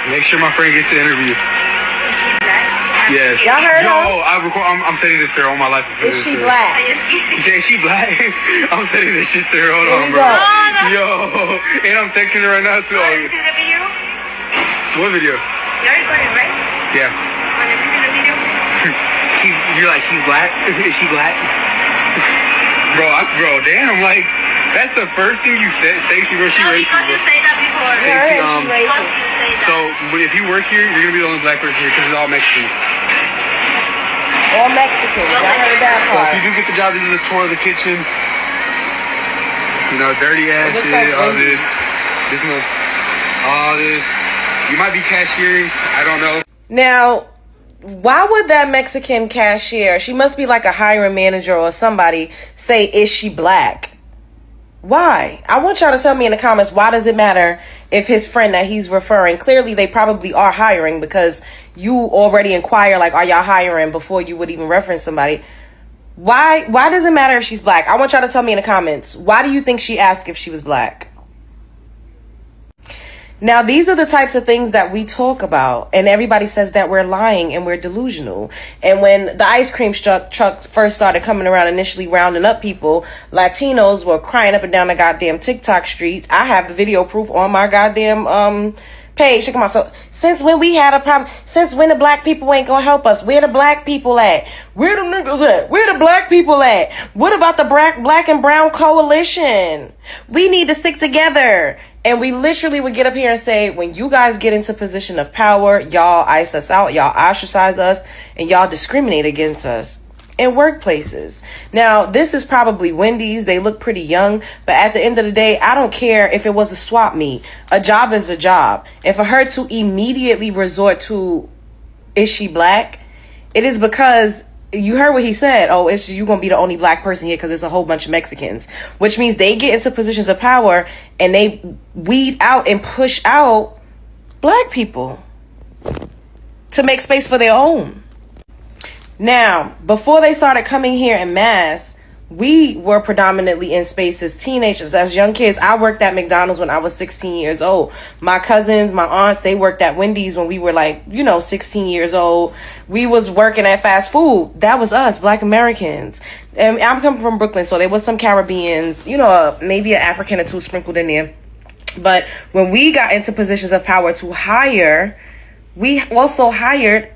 Make sure my friend gets the interview. Is she black? Yes. Y'all heard her? I'm saying this to her all my life. Is she black? You say, is she black? I'm sending this shit to her. Hold on, bro. Yo, and I'm texting her right now, too. Have you seen the video? What video? You're recording, right? Yeah. Have you seen the video? You're like, she's black? Is she black? Bro, damn, like, that's the first thing you say, Stacey, bro. She racist, bro. You say that before. Stacey, Say that. so, but if you work here, you're gonna be the only black person here because it's all Mexicans. All Mexicans. I heard that part. So if you do get the job, this is a tour of the kitchen. You know, dirty ass shit, like all this. All this. You might be cashiering. I don't know. Now, why would that Mexican cashier, she must be like a hiring manager or somebody, say, is she black? Why? I want y'all to tell me in the comments, why does it matter if his friend that he's referring, clearly they probably are hiring because you already inquire, like, are y'all hiring before you would even reference somebody? Why does it matter if she's black? I want y'all to tell me in the comments, why do you think she asked if she was black? Now, these are the types of things that we talk about, and everybody says that we're lying and we're delusional. And when the ice cream truck first started coming around, initially rounding up people, Latinos were crying up and down the goddamn TikTok streets. I have the video proof on my goddamn page. Check them out. So, since when we had a problem? Since when the black people ain't gonna help us? Where the black people at? Where the niggas at? Where the black people at? What about the black and brown coalition? We need to stick together. And we literally would get up here and say, when you guys get into position of power, y'all ice us out, y'all ostracize us, and y'all discriminate against us in workplaces. Now, this is probably Wendy's. They look pretty young, but at the end of the day, I don't care if it was a swap meet. A job is a job. And for her to immediately resort to, is she black? It is because you heard what he said. Oh, it's you gonna be the only black person here because there's a whole bunch of Mexicans, which means they get into positions of power and they weed out and push out black people to make space for their own. Now, before they started coming here en masse, we were predominantly in spaces, teenagers, as young kids. I worked at McDonald's when I was 16 years old. My cousins, my aunts, they worked at Wendy's when we were 16 years old. We was working at fast food. That was us, black Americans. And I'm coming from Brooklyn, so there was some Caribbeans, maybe an African or two sprinkled in there. But when we got into positions of power to hire, we also hired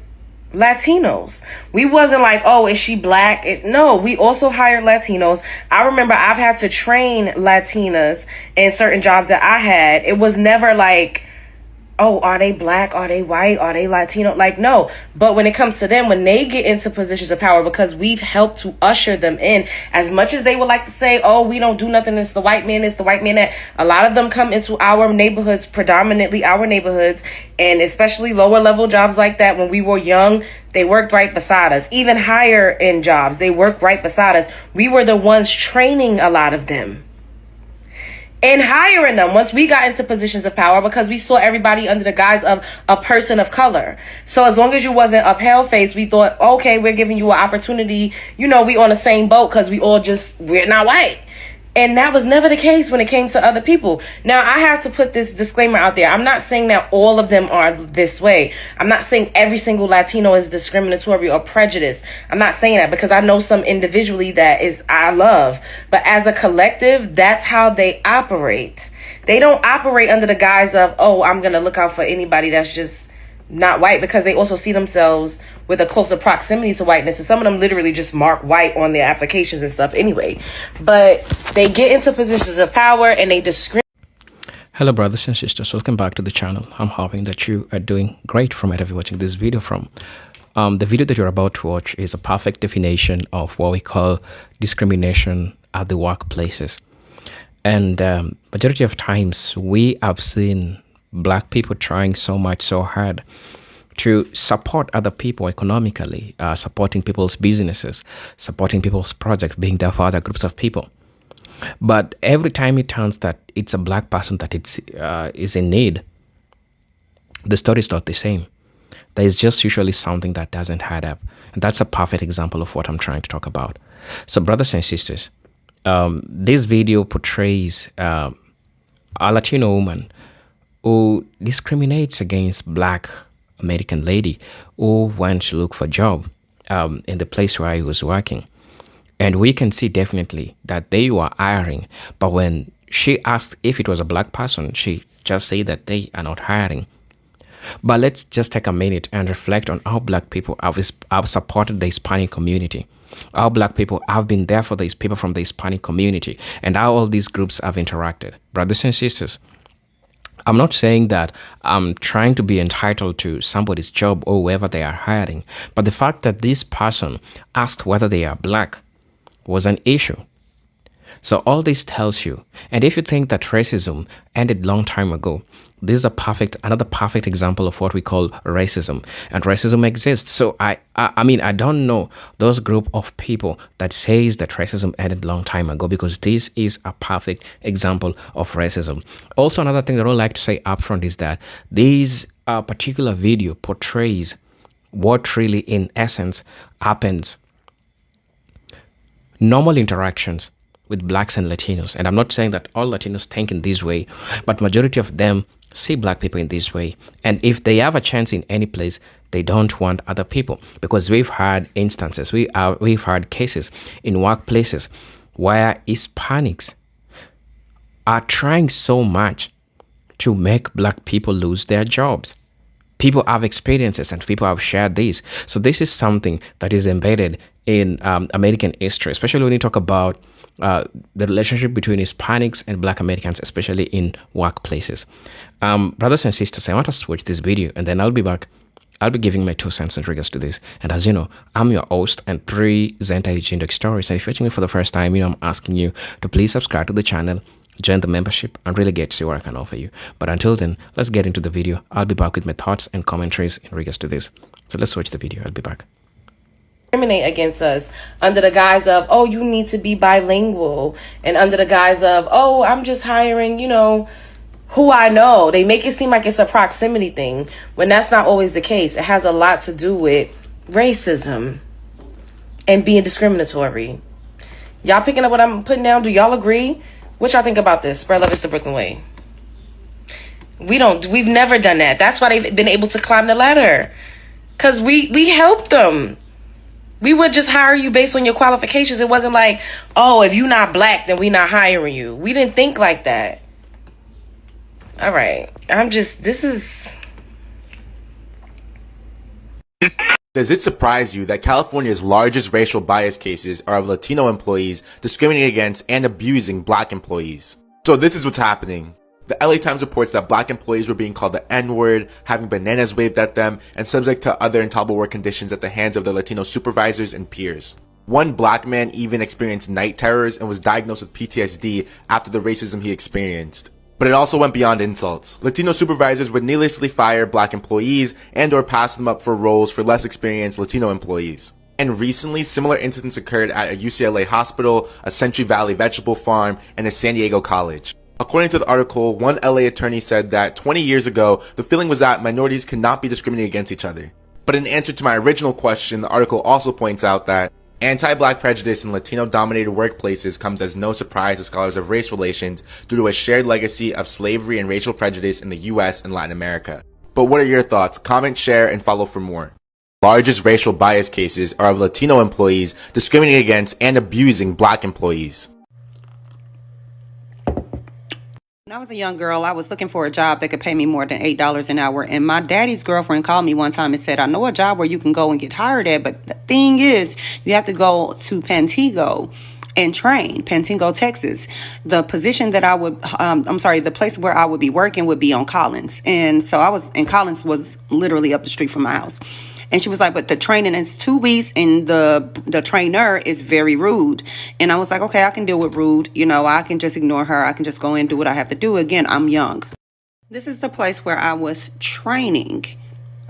Latinos. We wasn't like, oh, is she black? No, we also hired Latinos. I remember I've had to train Latinas in certain jobs that I had. It was never like, oh, are they black? Are they white? Are they Latino? Like, no. But when it comes to them, when they get into positions of power, because we've helped to usher them in, as much as they would like to say, oh, we don't do nothing, it's the white man, that a lot of them come into our neighborhoods, predominantly our neighborhoods, and especially lower level jobs like that. When we were young, they worked right beside us. Even higher end jobs, they worked right beside us. We were the ones training a lot of them and hiring them once we got into positions of power, because we saw everybody under the guise of a person of color. So as long as you wasn't a pale face, we thought, okay, we're giving you an opportunity. We on the same boat because we're not white. And that was never the case when it came to other people. Now, I have to put this disclaimer out there. I'm not saying that all of them are this way. I'm not saying every single Latino is discriminatory or prejudiced. I'm not saying that, because I know some individually I love. But as a collective, that's how they operate. They don't operate under the guise of, oh, I'm going to look out for anybody that's just not white, because they also see themselves with a closer proximity to whiteness, and some of them literally just mark white on their applications and stuff anyway. But they get into positions of power and they discriminate. Hello brothers and sisters, welcome back to the channel. I'm hoping that you are doing great from wherever you're watching this video from. The video that you're about to watch is a perfect definition of what we call discrimination at the workplaces. And majority of times we have seen black people trying so hard to support other people economically, supporting people's businesses, supporting people's projects, being there for other groups of people. But every time it turns that it's a black person that is in need, the story is not the same. There is just usually something that doesn't add up. And that's a perfect example of what I'm trying to talk about. So brothers and sisters, this video portrays a Latino woman who discriminates against black American lady who went to look for a job in the place where he was working. And we can see definitely that they were hiring. But when she asked if it was a black person, she just said that they are not hiring. But let's just take a minute and reflect on how black people have supported the Hispanic community, how black people have been there for these people from the Hispanic community, and how all these groups have interacted. Brothers and sisters, I'm not saying that I'm trying to be entitled to somebody's job or whoever they are hiring, but the fact that this person asked whether they are black was an issue. So all this tells you, and if you think that racism ended long time ago, this is another perfect example of what we call racism, and racism exists. So I mean, I don't know those group of people that says that racism ended long time ago, because this is a perfect example of racism. Also, another thing that I would like to say upfront is that this particular video portrays what really, in essence, happens. Normal interactions with blacks and Latinos. And I'm not saying that all Latinos think in this way, but majority of them see black people in this way. And if they have a chance in any place, they don't want other people, because we've had instances, we've had cases in workplaces where Hispanics are trying so much to make black people lose their jobs. People have experiences and people have shared this. So this is something that is embedded in American history, especially when you talk about the relationship between Hispanics and Black Americans, especially in workplaces. Brothers and sisters, I want us to watch this video, and then I'll be back. I'll be giving my 2 cents in regards to this. And as you know, I'm your host and presenter, Eugene Stories. And if you're watching me for the first time, I'm asking you to please subscribe to the channel, join the membership, and really get to see what I can offer you. But until then, let's get into the video. I'll be back with my thoughts and commentaries in regards to this. So let's watch the video. I'll be back. Discriminate against us under the guise of, oh, you need to be bilingual, and under the guise of, oh, I'm just hiring, who I know. They make it seem like it's a proximity thing when that's not always the case. It has a lot to do with racism and being discriminatory. Y'all picking up what I'm putting down? Do y'all agree? What y'all think about this? Spread love is the Brooklyn way. We've never done that. That's why they've been able to climb the ladder, because we helped them. We would just hire you based on your qualifications. It wasn't like, oh, if you're not black, then we're not hiring you. We didn't think like that. All right. Does it surprise you that California's largest racial bias cases are of Latino employees discriminating against and abusing black employees? So this is what's happening. The LA Times reports that black employees were being called the N-word, having bananas waved at them, and subject to other intolerable work conditions at the hands of their Latino supervisors and peers. One black man even experienced night terrors and was diagnosed with PTSD after the racism he experienced. But it also went beyond insults. Latino supervisors would needlessly fire black employees and or pass them up for roles for less experienced Latino employees. And recently, similar incidents occurred at a UCLA hospital, a Century Valley vegetable farm, and a San Diego college. According to the article, one LA attorney said that 20 years ago, the feeling was that minorities could not be discriminated against each other. But in answer to my original question, the article also points out that anti-black prejudice in Latino-dominated workplaces comes as no surprise to scholars of race relations due to a shared legacy of slavery and racial prejudice in the US and Latin America. But what are your thoughts? Comment, share, and follow for more. Largest racial bias cases are of Latino employees discriminating against and abusing black employees. When I was a young girl, I was looking for a job that could pay me more than $8 an hour. And my daddy's girlfriend called me one time and said, I know a job where you can go and get hired at, but the thing is, you have to go to Pantego and train, Pantego, Texas. The position that I would, the place where I would be working would be on Collins. And so Collins was literally up the street from my house. And she was like, but the training is 2 weeks and the trainer is very rude. And I was like, okay, I can deal with rude. I can just ignore her. I can just go in and do what I have to do. Again, I'm young. This is the place where I was training.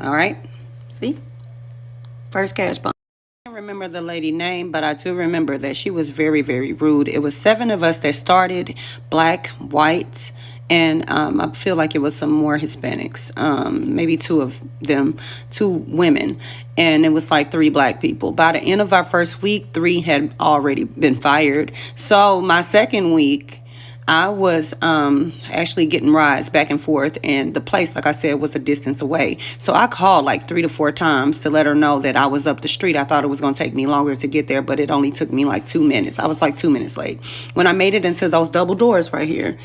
All right. See? First cash bump. I don't remember the lady name, but I do remember that she was very, very rude. It was 7 of us that started, black, white, and I feel like it was some more Hispanics, maybe 2 of them, 2 women, and it was like 3 black people. By the end of our first week, 3 had already been fired. So my second week, I was actually getting rides back and forth, and the place, like I said, was a distance away. So I called like 3 to 4 times to let her know that I was up the street. I thought it was going to take me longer to get there, but it only took me like 2 minutes. I was like 2 minutes late. When I made it into those double doors right here,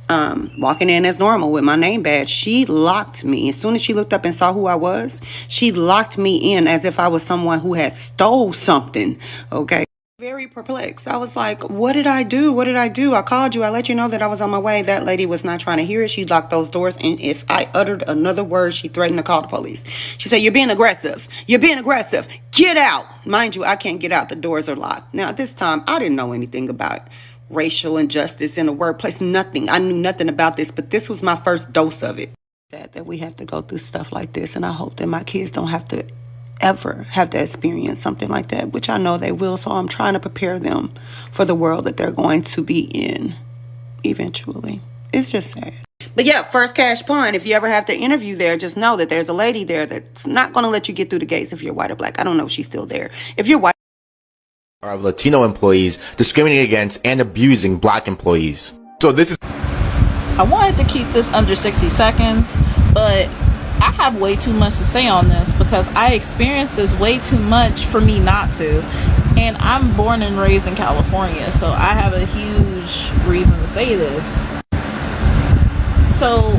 walking in as normal with my name badge, she locked me. As soon as she looked up and saw who I was, she locked me in as if I was someone who had stole something. Okay. Very perplexed. I was like, what did I do? What did I do? I called you. I let you know that I was on my way. That lady was not trying to hear it. She locked those doors. And if I uttered another word, she threatened to call the police. She said, you're being aggressive. You're being aggressive. Get out. Mind you, I can't get out. The doors are locked. Now, at this time, I didn't know anything about racial injustice in the workplace. Nothing. I knew nothing about this, but this was my first dose of it. Sad that we have to go through stuff like this. And I hope that my kids don't have to ever have to experience something like that, which I know they will. So I'm trying to prepare them for the world that they're going to be in eventually. It's just sad. But yeah, First Cash Pawn, if you ever have to interview there, just know that there's a lady there that's not going to let you get through the gates if you're white or black. I don't know if she's still there. If you're white, are of Latino employees discriminating against and abusing black employees. So this is... I wanted to keep this under 60 seconds, but I have way too much to say on this because I experienced this way too much for me not to. And I'm born and raised in California, so I have a huge reason to say this. So,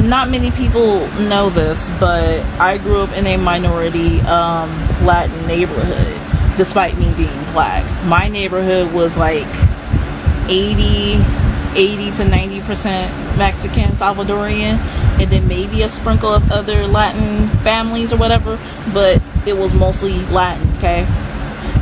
not many people know this, but I grew up in a minority Latin neighborhood, despite me being black. My neighborhood was like 80 to 90% Mexican, Salvadorian, and then maybe a sprinkle of other Latin families or whatever, but it was mostly Latin, okay?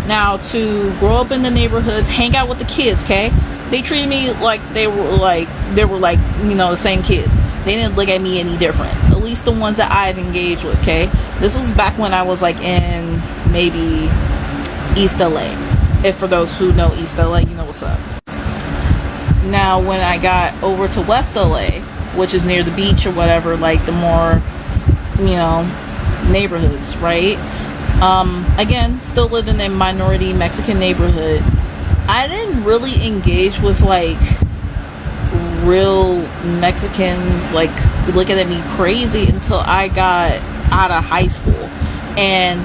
Now, to grow up in the neighborhoods, hang out with the kids, okay? They treated me like they were like, you know, the same kids. They didn't look at me any different. At least the ones that I've engaged with, okay? This was back when I was like in maybe East LA. If for those who know East LA, you know what's up. Now, when I got over to West LA, which is near the beach or whatever, like the more, you know, neighborhoods, right? Again, still lived in a minority Mexican neighborhood. I didn't really engage with like real Mexicans like looking at me crazy until I got out of high school. And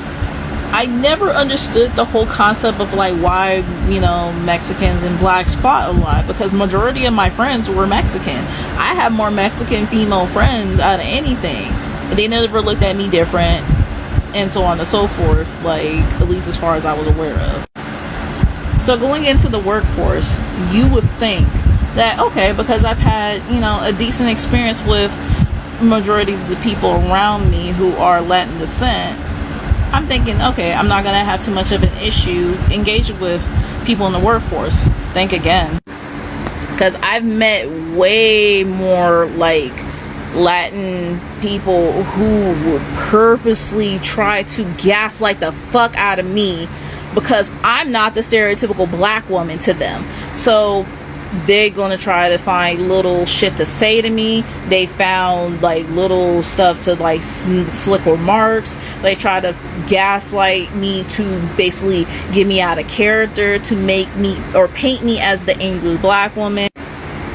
I never understood the whole concept of like why, you know, Mexicans and blacks fought a lot, because majority of my friends were Mexican. I have more Mexican female friends out of anything. They never looked at me different, and so on and so forth, like at least as far as I was aware of. So going into the workforce, you would think that, okay, because I've had, you know, a decent experience with majority of the people around me who are Latin descent, I'm thinking, okay, I'm not going to have too much of an issue engaging with people in the workforce. Think again. Because I've met way more like Latin people who would purposely try to gaslight the fuck out of me because I'm not the stereotypical black woman to them. So they're gonna try to find little shit to say to me. They found like little stuff to like slick remarks. They try to gaslight me to basically get me out of character, to make me or paint me as the angry black woman.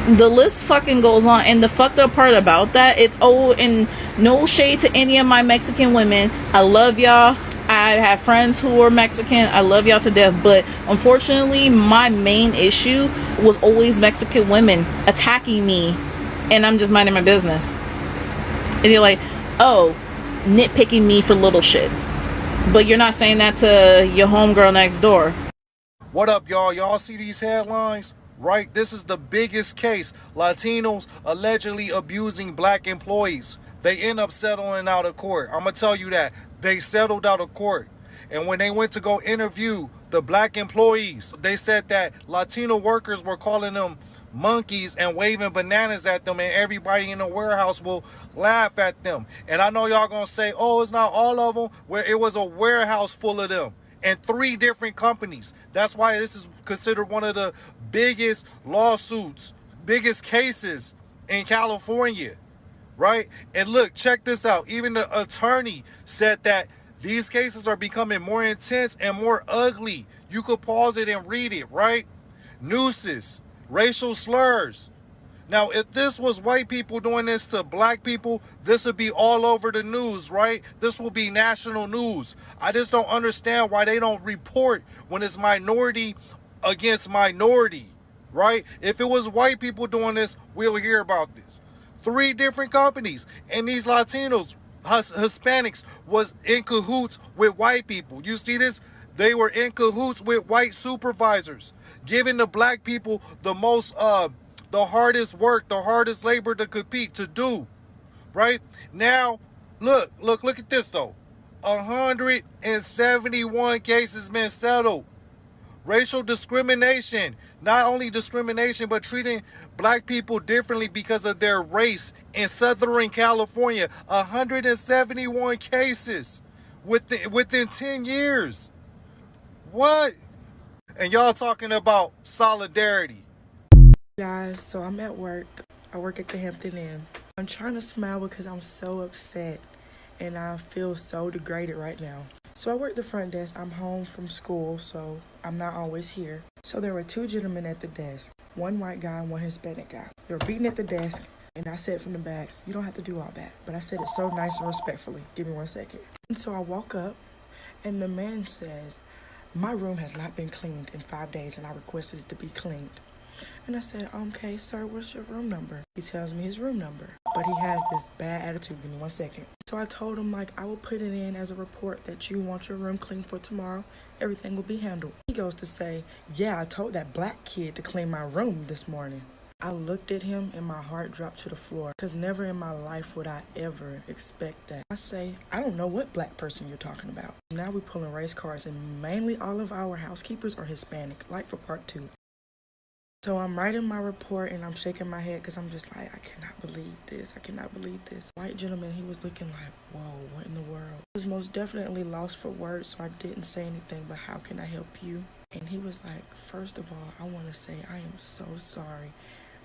The list fucking goes on. And the fucked up part about that, it's and no shade to any of my Mexican women. I love y'all. I have friends who are Mexican. I love y'all to death. But unfortunately, my main issue was always Mexican women attacking me. And I'm just minding my business. And you're like, oh, nitpicking me for little shit. But you're not saying that to your homegirl next door. What up, y'all? Y'all see these headlines? Right? This is the biggest case. Latinos allegedly abusing black employees. They end up settling out of court. I'm going to tell you that. They settled out of court. And when they went to go interview the black employees, they said that Latino workers were calling them monkeys and waving bananas at them, and everybody in the warehouse will laugh at them. And I know y'all going to say, oh, it's not all of them. Where it was a warehouse full of them and 3 different companies. That's why this is considered one of the biggest lawsuits, biggest cases in California. Right? And look, check this out. Even the attorney said that these cases are becoming more intense and more ugly. You could pause it and read it, right? Nooses, racial slurs, Now, if this was white people doing this to black people, this would be all over the news, right? This will be national news. I just don't understand why they don't report when it's minority against minority, right? If it was white people doing this, we'll hear about this. 3 different companies, and these Latinos, Hispanics, was in cahoots with white people. You see this? They were in cahoots with white supervisors, giving the black people the most, the hardest work, the hardest labor to compete, to do, right? Now, look at this though. 171 cases been settled. Racial discrimination, not only discrimination, but treating black people differently because of their race in Southern California. 171 cases within 10 years. What? And y'all talking about solidarity. Guys, so I'm at work. I work at the Hampton Inn. I'm trying to smile because I'm so upset and I feel so degraded right now. So I work the front desk. I'm home from school, so I'm not always here. So there were 2 gentlemen at the desk, one white guy and one Hispanic guy. They were beating at the desk, and I said from the back, you don't have to do all that. But I said it so nice and respectfully. Give me 1 second. And so I walk up, and the man says, my room has not been cleaned in 5 days, and I requested it to be cleaned. And I said, okay, sir, what's your room number? He tells me his room number, but he has this bad attitude. Give me 1 second. So I told him, like, I will put it in as a report that you want your room cleaned for tomorrow. Everything will be handled. He goes to say, yeah, I told that black kid to clean my room this morning. I looked at him and my heart dropped to the floor because never in my life would I ever expect that. I say, I don't know what black person you're talking about. Now we're pulling race cards and mainly all of our housekeepers are Hispanic, like for part 2. So I'm writing my report and I'm shaking my head because I'm just like, I cannot believe this. I cannot believe this. White gentleman, he was looking like, whoa, what in the world? I was most definitely lost for words, so I didn't say anything, but how can I help you? And he was like, first of all, I want to say I am so sorry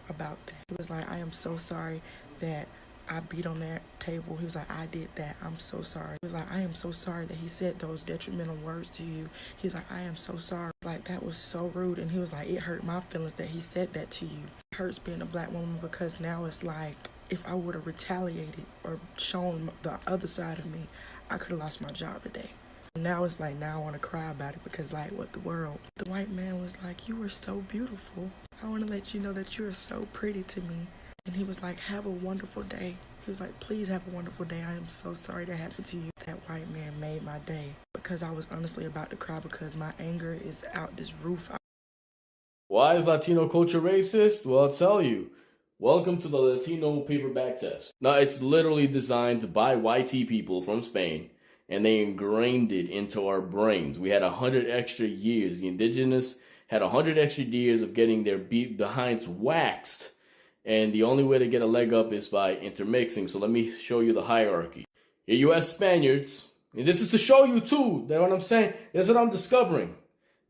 about that. He was like, I am so sorry that I beat on that table. He was like, I did that. I'm so sorry. He was like, I am so sorry that he said those detrimental words to you. He's like, I am so sorry. Like, that was so rude. And he was like, it hurt my feelings that he said that to you. It hurts being a black woman because now it's like, if I would have retaliated or shown the other side of me, I could have lost my job today. Now it's like, now I want to cry about it because, like, what the world? The white man was like, you were so beautiful. I want to let you know that you are so pretty to me. And he was like, have a wonderful day. He was like, please have a wonderful day. I am so sorry that happened to you. That white man made my day because I was honestly about to cry because my anger is out this roof. Why is Latino culture racist? Well, I'll tell you. Welcome to the Latino paperback test. Now, it's literally designed by YT people from Spain, and they ingrained it into our brains. We had 100 extra years. The indigenous had 100 extra years of getting their behinds waxed. And the only way to get a leg up is by intermixing. So let me show you the hierarchy. Here you have Spaniards. And this is to show you too, that what I'm saying, that's what I'm discovering.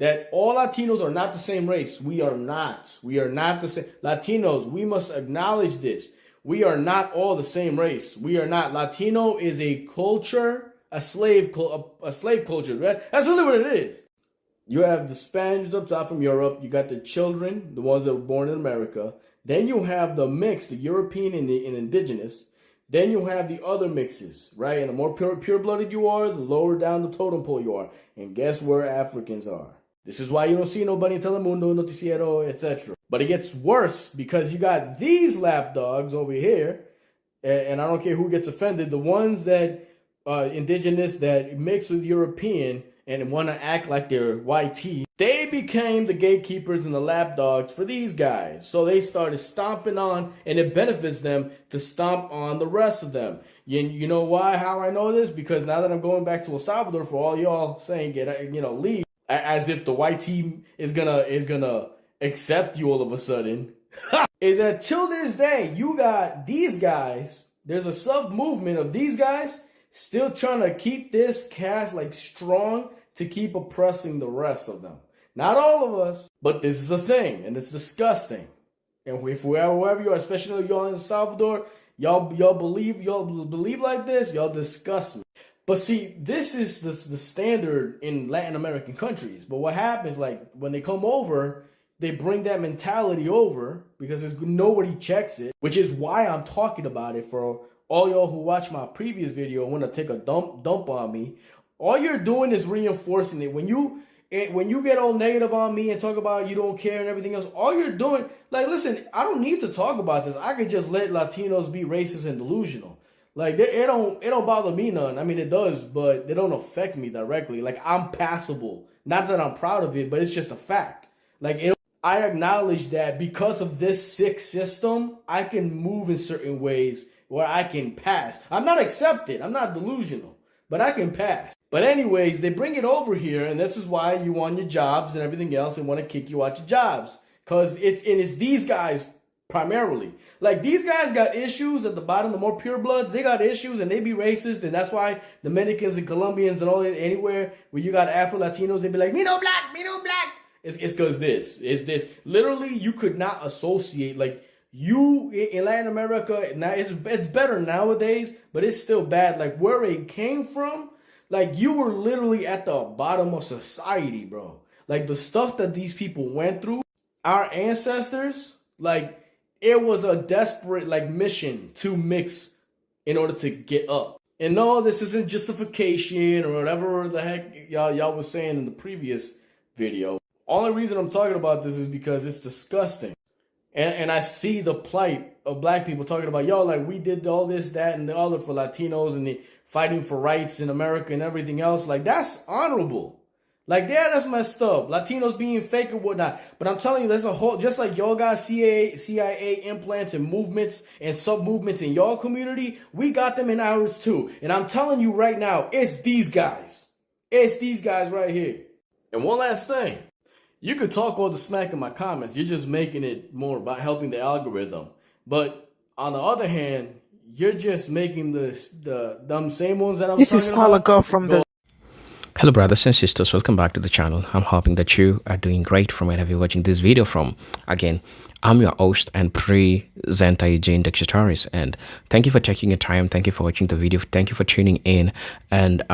That all Latinos are not the same race. We are not. We are not the same. Latinos, we must acknowledge this. We are not all the same race. We are not. Latino is a culture, a slave culture. Right? That's really what it is. You have the Spaniards up top from Europe. You got the children, the ones that were born in America. Then you have the mix, the European and the indigenous. Then you have the other mixes, right? And the more pure-blooded you are, the lower down the totem pole you are. And guess where Africans are? This is why you don't see nobody in Telemundo, Noticiero, etc. But it gets worse because you got these lapdogs over here. And I don't care who gets offended. The ones that indigenous that mix with European and want to act like they're YT, they became the gatekeepers and the lapdogs for these guys. So they started stomping on, and it benefits them to stomp on the rest of them. You know why? How I know this? Because now that I'm going back to El Salvador, for all y'all saying leave, as if the white team is gonna accept you all of a sudden, is that till this day you got these guys. There's a sub movement of these guys still trying to keep this caste like strong to keep oppressing the rest of them. Not all of us, but this is a thing, and it's disgusting. And if wherever you are, especially y'all in El Salvador, y'all believe like this, y'all disgust me. But see, this is the standard in Latin American countries. But what happens, like when they come over, they bring that mentality over because nobody checks it, which is why I'm talking about it. For all y'all who watched my previous video and want to take a dump on me, all you're doing is reinforcing it. When you get all negative on me and talk about you don't care and everything else, all you're doing, like, listen, I don't need to talk about this. I could just let Latinos be racist and delusional. Like, it don't bother me none. I mean, it does, but they don't affect me directly. Like, I'm passable. Not that I'm proud of it, but it's just a fact. Like, I acknowledge that because of this sick system, I can move in certain ways where I can pass. I'm not accepted. I'm not delusional, but I can pass. But anyways, they bring it over here, and this is why you want your jobs and everything else and want to kick you out your jobs. Because it's these guys primarily. Like, these guys got issues at the bottom, the more pure bloods, they got issues and they be racist, and that's why Dominicans and Colombians and all that, anywhere where you got Afro-Latinos, they be like, me no black, me no black. It's because it's this. Literally, you could not associate, like, you in Latin America, now it's better nowadays, but it's still bad. Like, where it came from, like, you were literally at the bottom of society, bro. Like, the stuff that these people went through, our ancestors, like, it was a desperate, like, mission to mix in order to get up. And no, this isn't justification or whatever the heck y'all was saying in the previous video. Only reason I'm talking about this is because it's disgusting. And I see the plight of black people talking about, yo, like, we did all this, that, and the other for Latinos and the fighting for rights in America and everything else. Like, that's honorable. Like, yeah, that's messed up. Latinos being fake and whatnot. But I'm telling you, there's a whole, just like y'all got CIA implants and movements and sub-movements in y'all community, we got them in ours too. And I'm telling you right now, it's these guys. It's these guys right here. And one last thing. You could talk all the smack in my comments. You're just making it more about helping the algorithm. But on the other hand, you're just making the dumb same ones that I'm talking about. This is Holocaust from the... Hello brothers and sisters, welcome back to the channel. I'm hoping that you are doing great from wherever you're watching this video from. Again, I'm your host and presenter Eugene Dexitoris, and thank you for taking your time. Thank you for watching the video. Thank you for tuning in, and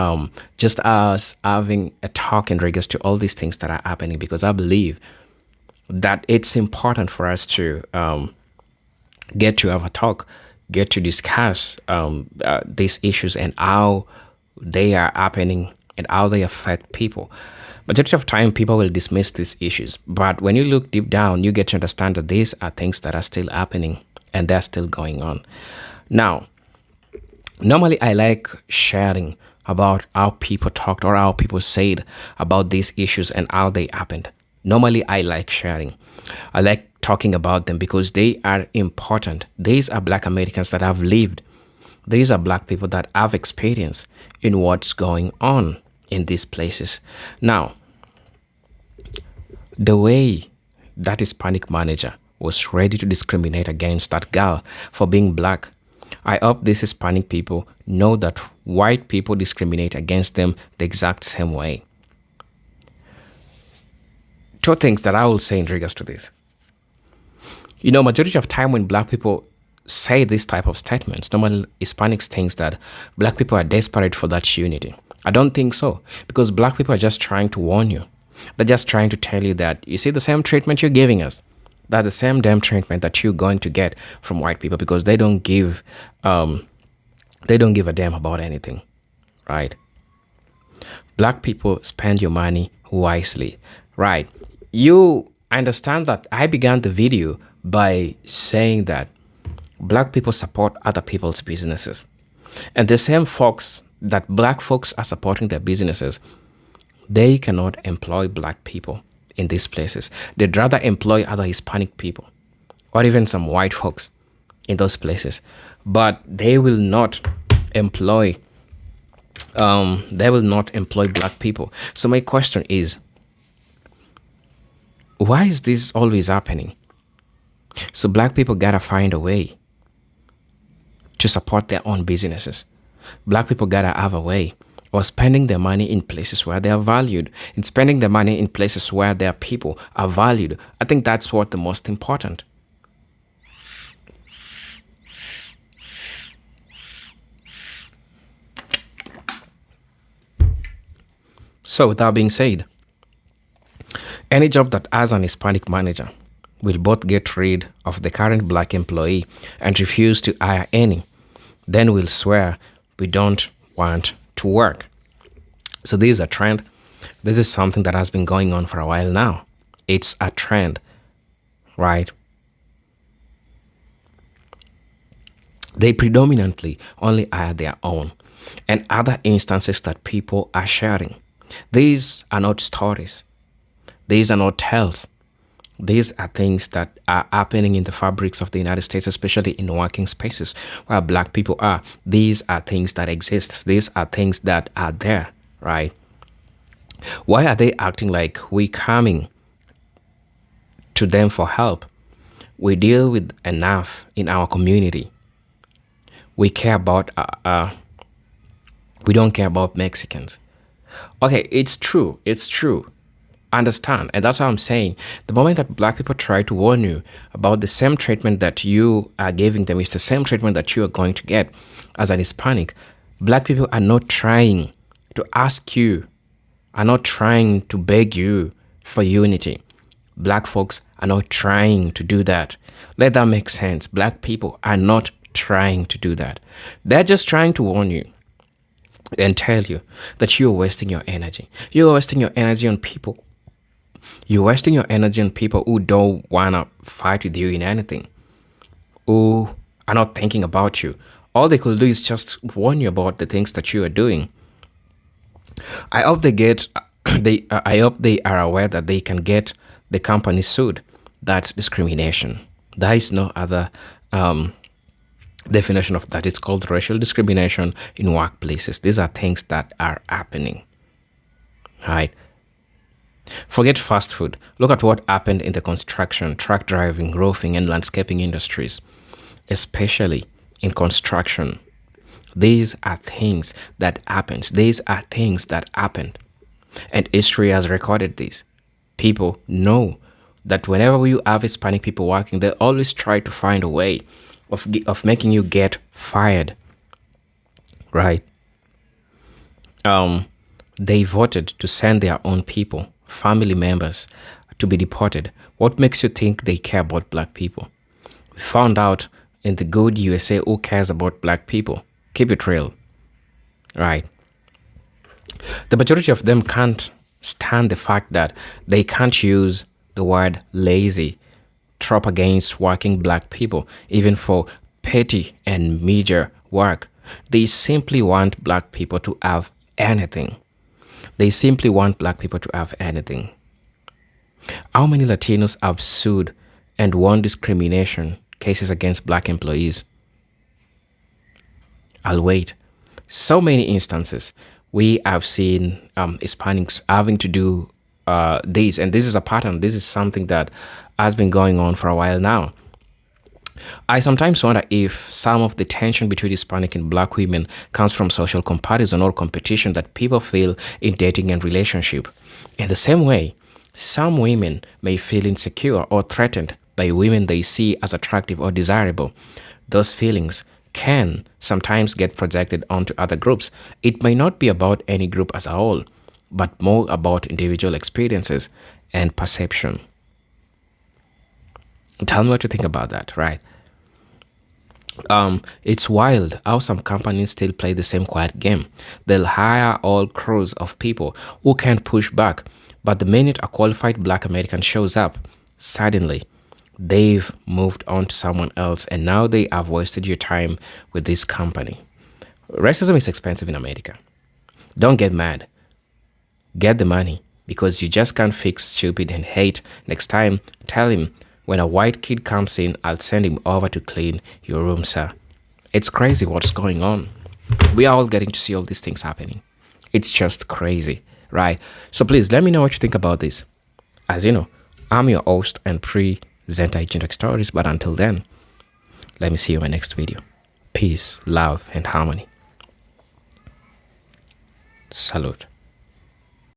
just us having a talk in regards to all these things that are happening, because I believe that it's important for us to get to have a talk, get to discuss these issues and how they are happening and how they affect people. Majority of time, people will dismiss these issues. But when you look deep down, you get to understand that these are things that are still happening and they're still going on. Now, normally I like sharing about how people talked or how people said about these issues and how they happened. Normally, I like sharing. I like talking about them because they are important. These are Black Americans that have lived. These are Black people that have experience in what's going on in these places. Now, the way that Hispanic manager was ready to discriminate against that girl for being Black, I hope these Hispanic people know that white people discriminate against them the exact same way. Two things that I will say in regards to this. You know, majority of time when Black people say this type of statements, normally Hispanics think that Black people are desperate for that unity. I don't think so, because Black people are just trying to warn you. They're just trying to tell you that, you see the same treatment you're giving us, that's the same damn treatment that you're going to get from white people, because they don't give a damn about anything, right? Black people spend your money wisely, right? You understand that I began the video by saying that Black people support other people's businesses. And the same folks that Black folks are supporting their businesses, they cannot employ Black people in these places. They'd rather employ other Hispanic people or even some white folks in those places. But they will not employ Black people. So my question is, why is this always happening? So Black people gotta find a way to support their own businesses. Black people gotta have a way of spending their money in places where they are valued, and spending their money in places where their people are valued. I think that's what the most important. So with that being said, Any job that has an Hispanic manager will both get rid of the current black employee and refuse to hire any. Then we'll swear we don't want to work. So this is a trend. This is something that has been going on for a while now. It's a trend, right? They predominantly only hire their own, and other instances that people are sharing. These are not stories. These are not tales. These are things that are happening in the fabrics of the United States, especially in working spaces where black people are. These are things that exist. These are things that are there, right? Why are they acting like we coming to them for help? We deal with enough in our community. We care about, we don't care about Mexicans. Okay, it's true. It's true. Understand. And that's what I'm saying. The moment that black people try to warn you about the same treatment that you are giving them, it's the same treatment that you are going to get as an Hispanic. Black people are not trying to ask you, are not trying to beg you for unity. Black folks are not trying to do that. Let that make sense. Black people are not trying to do that. They're just trying to warn you and tell you that you're wasting your energy. You're wasting your energy on people. You're wasting your energy on people who don't want to fight with you in anything, who are not thinking about you. All they could do is just warn you about the things that you are doing. I hope I hope they are aware that they can get the company sued. That's discrimination. There is no other definition of that. It's called racial discrimination in workplaces. These are things that are happening, right? Forget fast food. Look at what happened in the construction, truck driving, roofing, and landscaping industries, especially in construction. These are things that happened. These are things that happened. And history has recorded this. People know that whenever you have Hispanic people working, they always try to find a way of making you get fired, right? They voted to send their own people, family members, to be deported. What makes you think they care about black people? We found out in the good USA who cares about black people. Keep it real, right? The majority of them can't stand the fact that they can't use the word lazy to up against working black people, even for petty and major work. They simply want black people to have anything. They simply want black people to have anything. How many Latinos have sued and won discrimination cases against black employees? I'll wait. So many instances we have seen Hispanics having to do this, and this is a pattern. This is something that has been going on for a while now. I sometimes wonder if some of the tension between Hispanic and black women comes from social comparison or competition that people feel in dating and relationship. In the same way, some women may feel insecure or threatened by women they see as attractive or desirable. Those feelings can sometimes get projected onto other groups. It may not be about any group as a whole, but more about individual experiences and perception. Tell me what you think about that, right? It's wild how some companies still play the same quiet game. They'll hire all crews of people who can't push back, but the minute a qualified black American shows up, suddenly they've moved on to someone else, and now they have wasted your time with this company. Racism is expensive in America. Don't get mad. Get the money, because you just can't fix stupid and hate. Next time, tell him, when a white kid comes in, I'll send him over to clean your room, sir. It's crazy what's going on. We are all getting to see all these things happening. It's just crazy, right? So please let me know what you think about this. As you know, I'm your host and presenter Agent Stories, but until then, let me see you in my next video. Peace, love, and harmony. Salute.